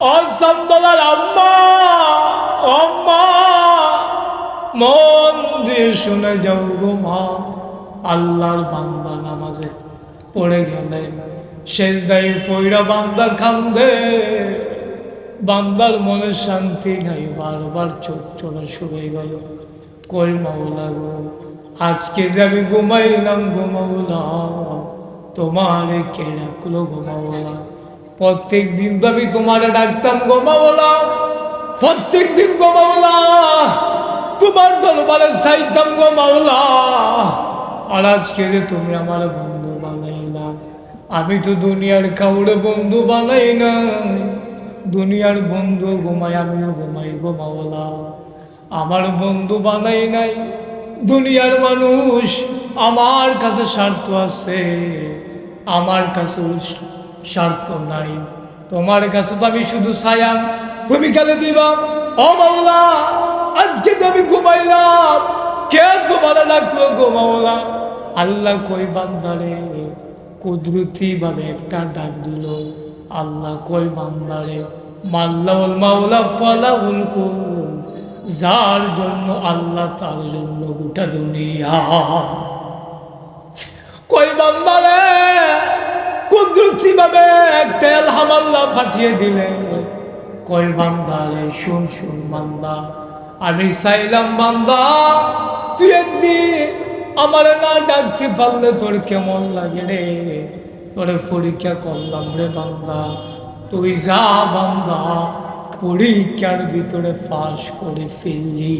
অসম্বলার আম্মা আম্মা মন দিয়ে শুনে যাও গো মা। আল্লাহর বান্দা নামাজে পড়ে গেলে সেজদায় পইরা বান্দা কান্দে, বান্দার মনে শান্তি নাই, বারবার চোখ চলে শুয়ে গেল। কই মাওলা গো, আজকে যে আমি ঘুমাইলাম গো মাওলা, তোমারে কে ডাকলো গো মাওলা? প্রত্যেক দিন তো আমি তোমারে ডাকতাম গো মাওলা, প্রত্যেক দিন গো মাওলা তোমার দরবারে চাইতাম গো মাওলা, আর আজকে যে তুমি আমার বন্ধু বানাইলা। আমি তো দুনিয়ার কাউরে বন্ধু বানাই না, দুনিয়ার বন্ধু ঘুমাই, আমিও ঘুমাই গো মাওলা। আমার বন্ধু বানাই নাই দুনিয়ার মানুষ, আমার কাছে স্বার্থ আছে, আমার কাছে স্বার্থ নাই। তোমার কাছে তো আমি শুধু ছায়াম, তুমি গেলে দিবা। ও মাওলা, আজকে তো আমি ঘুমাইলাম, কে তোমার ডাকলো গো মাওলা? আল্লাহ কই বান্দারে কুদরতি ভাবে একটা ডাক দিল। আল্লাহ কই বান্দারে মাল্লাউল মাওলা ফালাউল কুল, যার জন্য আল্লাহ তার জন্য গোটা দুনিয়া। কই বান্দারে কুদরতি ভাবে একটা এলহাম আল্লাহ পাঠিয়ে দিলে। কই বান্দারে শুন শুন বান্দা, আমি চাইলাম বান্দা তুই একদিন আমার না ডাকতে পারলে তোর কেমন লাগে রে? তোরে পরীক্ষা করলাম রে বান্দা, তুই যা বান্দা পরীক্ষার ভিতরে ফাঁস করে ফেললি।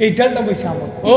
এইটার নাম হয়েছে আমার। ও